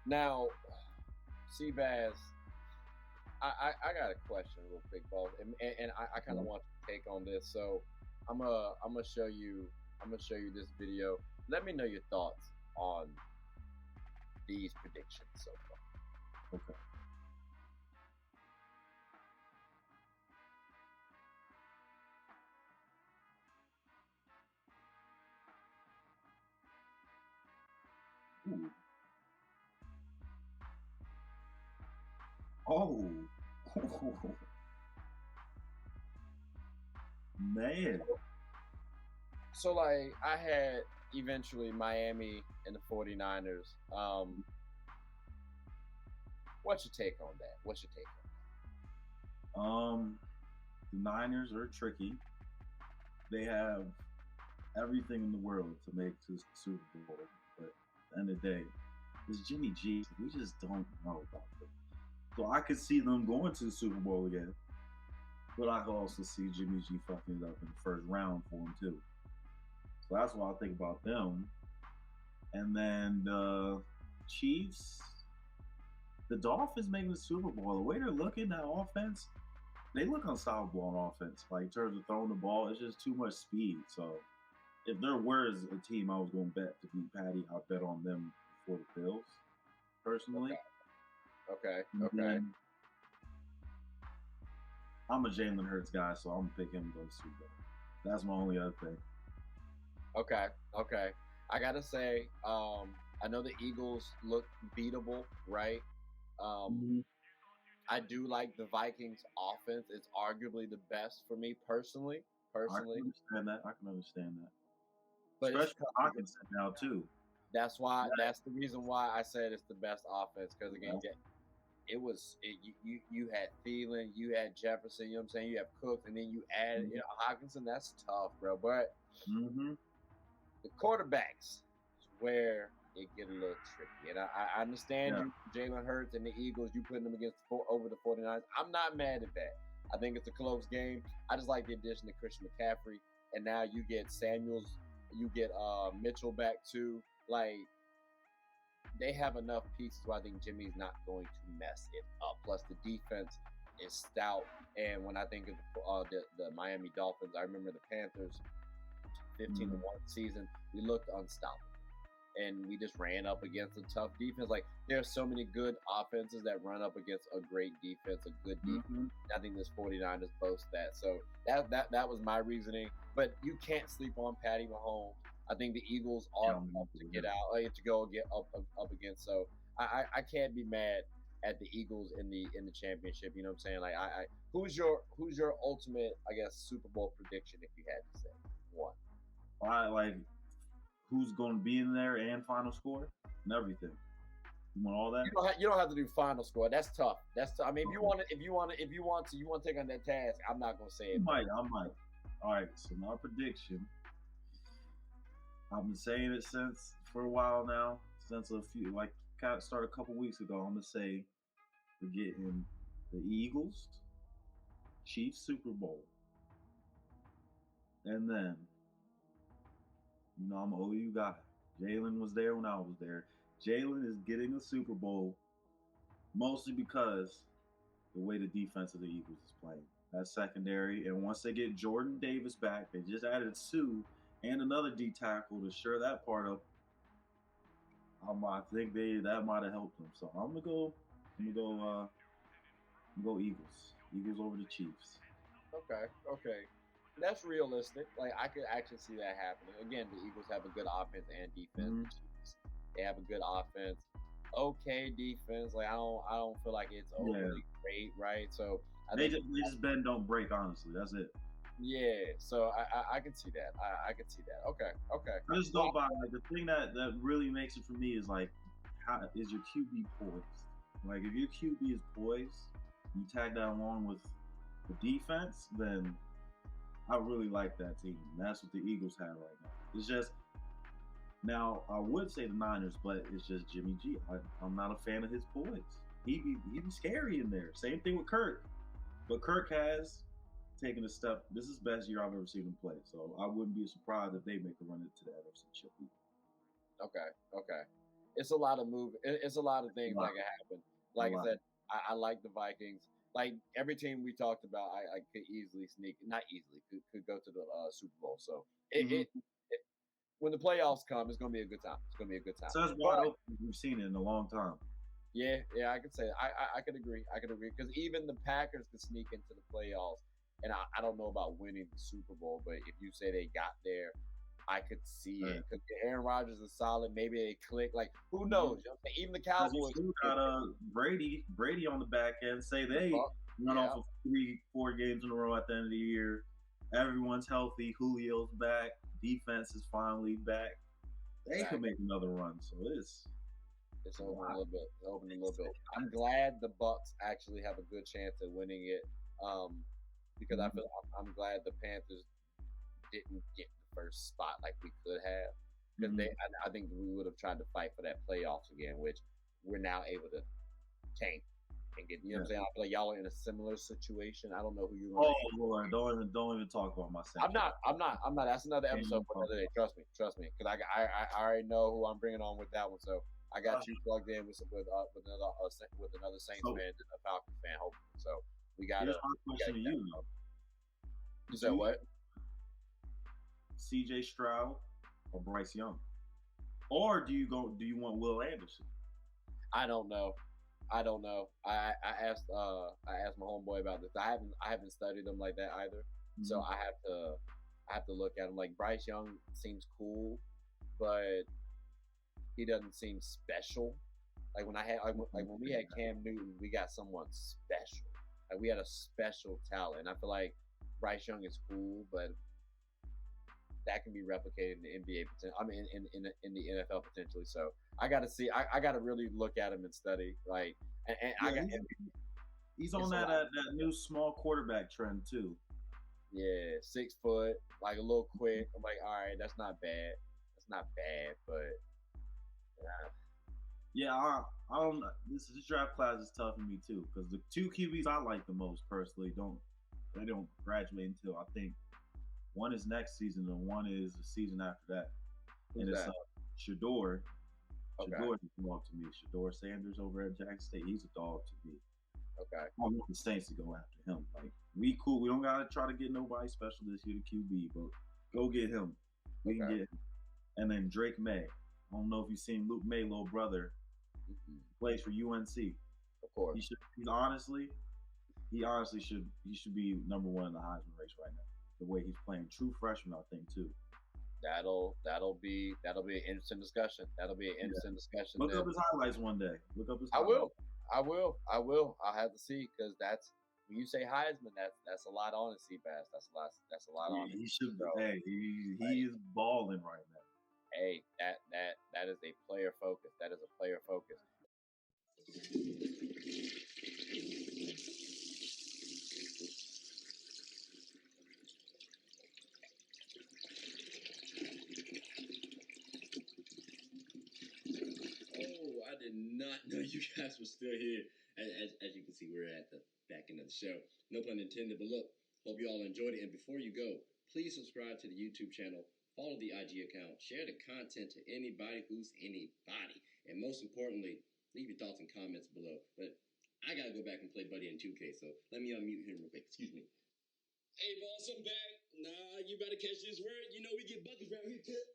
Now, Seabass, I got a question real quick, both, and I kind of Mhm. want to take on this. So I'm gonna show you this video. Let me know your thoughts on these predictions so far. Okay. Ooh. Oh. Man. So like I had eventually Miami and the 49ers. What's your take on that? What's your take on Um, the Niners are tricky. They have everything in the world to make to the Super Bowl, but at the end of the day, it's Jimmy G. We just don't know about them. So I could see them going to the Super Bowl again, but I could also see Jimmy G fucking it up in the first round for him too. So that's what I think about them. And then the Chiefs, the Dolphins making the Super Bowl. The way they're looking at offense, they look unstoppable on offense. Like in terms of throwing the ball, it's just too much speed. So if there was a team I was going to bet to beat Patty, I'd bet on them before the Bills, that? personally. Okay, And okay, then I'm a Jalen Hurts guy, so I'm gonna pick him to go to Super Bowl. That's my only other thing. okay, okay. I gotta say, I know the Eagles look beatable, right? Um, Mhm. I do like the Vikings offense. It's arguably the best for me personally, I can personally. understand that. I can understand that, But it's especially tough because Hawkinson now too. that's the reason why I said it's the best offense. Because again, That's, you had Thielen, you had Jefferson, you know what I'm saying? You have Cooks, and then you add Hawkinson. That's tough, bro. But mm-hmm. the quarterbacks is where it get a little tricky. And I understand Yeah, you, Jalen Hurts and the Eagles, you putting them against over the 49ers. I'm not mad at that. I think it's a close game. I just like the addition of Christian McCaffrey. And now you get Samuels, you get Mitchell back too. Like they have enough pieces where I think Jimmy's not going to mess it up. Plus the defense is stout. And when I think of the Miami Dolphins, I remember the Panthers 15 to mm-hmm. 1 season, we looked unstoppable. And we just ran up against a tough defense. Like there are so many good offenses that run up against a great defense, a good defense. Mm-hmm. I think this 49ers boast that. So that was my reasoning. But you can't sleep on Patty Mahomes. I think the Eagles Yeah, are I'm gonna up to do get him. out, to go get up against. So I can't be mad at the Eagles in the championship. You know what I'm saying? Like who's your ultimate, I guess, Super Bowl prediction if you had to say one? I like who's going to be in there and final score and everything. You want all that? You don't have to do final score. That's tough. That's tough. I mean, Okay. if you want to take on that task, I'm not gonna say I it, but might. I might. All right. So my prediction. I've been saying it since for a while now. Since a few, like, kind of started a couple weeks ago. I'm gonna say we're getting the Eagles, Chiefs Super Bowl, and then I'm an OU guy. Jalen was there when I was there. Jalen is getting a Super Bowl mostly because the way the defense of the Eagles is playing. That's secondary. And once they get Jordan Davis back, they just added Sue and another D tackle to shore that part up. I think they that might have helped them. So I'm gonna go. I'm gonna go. I'm gonna go Eagles. Eagles over the Chiefs. okay, okay. That's realistic. Like I could actually see that happening. Again, the Eagles have a good offense and defense. Mm-hmm. The Chiefs, they have a good offense, okay defense. Like I don't feel like it's Yeah, overly great, right? So I they think just they just bend don't break. Honestly, that's it. yeah. So I can see that. I can see that. Okay, okay. I just Well, go by like the thing that really makes it for me is like how is your QB poised? Like if your QB is poised, you tag that along with the defense, then I really like that team. And that's what the Eagles have right now. It's just now I would say the Niners, but it's just Jimmy G. I'm not a fan of his poise. He be scary in there. Same thing with Kirk, but Kirk has taken a step. This is the best year I've ever seen him play. So I wouldn't be surprised if they make a run into the NFC Chip. okay, okay. it's a lot of it's a lot of things that can happen. A Like I lot. said, I like the Vikings. Like every team we talked about, I could easily sneak, not easily, could go to the Super Bowl. So it when the playoffs come, it's gonna be a good time. It's gonna be a good time. So that's But wide open. We've seen it in a long time. yeah, I could say that. I could agree. I could agree because even the Packers could sneak into the playoffs, and I don't know about winning the Super Bowl, but if you say they got there, I could see Right. it because Aaron Rodgers is solid. Maybe they click. Like who knows? You know what I'm saying? Even the Because you Cowboys, still got Brady on the back end. Say the they Bucs, run yeah, off of 3-4 games in a row at the end of the year. Everyone's healthy. Julio's back. Defense is finally back. They exactly. could make another run. So It's open a little bit. It's open a little bit. I'm glad the Bucs actually have a good chance at winning it. Because I feel I'm glad the Panthers didn't get the first spot like we could have. Because I think we would have tried to fight for that playoffs again, which we're now able to tank and get. You know what I'm saying? I feel like y'all are in a similar situation. I don't know who you're going to. Oh Lord, don't even talk about my Saints. I'm not. That's another episode for another day. Trust me. Because I already know who I'm bringing on with that one. So I got you plugged in with another Saints fan and a Falcons fan, hopefully. So we got. Here's my question to you, though. You said what? C.J. Stroud or Bryce Young, or do you want Will Anderson? I don't know. I asked my homeboy about this. I haven't studied him like that either. So I have to look at him. Like Bryce Young seems cool, but he doesn't seem special. Like when when we had Cam Newton, we got someone special. Like we had a special talent. And I feel like Bryce Young is cool, but that can be replicated in the NBA. I mean, in the NFL potentially. So I got to see. I got to really look at him and study. Like, he's on that new small quarterback trend too. Yeah, 6 foot, like a little quick. I'm like, all right, that's not bad. That's not bad, but yeah, I don't. This draft class is tough for me too because the 2 QBs I like the most personally don't graduate until I think one is next season and one is the season after that. Who's and it's that? Shador. Okay. Shador is a dog to me. Shador Sanders over at Jackson State, he's a dog to me. Okay. I want the Saints to go after him. Like we cool. We don't gotta try to get nobody special this year to QB, but go get him. We can get him. And then Drake May. I don't know if you've seen Luke May, little brother, plays for UNC. Of course. He honestly should be number 1 in the Heisman race right now. The way he's playing, true freshman, I think too. That'll be an interesting discussion. That'll be an interesting discussion. Look up his highlights one day. Look up his highlights. I will. I'll have to see because that's when you say Heisman, that's a lot on it, Seabass. That's a lot on it. He should be. Hey, he is balling right now. Hey, that is a player focus. That is a player focus. I did not know you guys were still here. As you can see, we're at the back end of the show. No pun intended, but look, hope you all enjoyed it. And before you go, please subscribe to the YouTube channel, follow the IG account, share the content to anybody who's anybody. And most importantly, leave your thoughts and comments below. But I got to go back and play Buddy in 2K, so let me unmute him real quick. Excuse me. Hey, boss, I'm back. Nah, you better catch this word. You know we get buckets around here,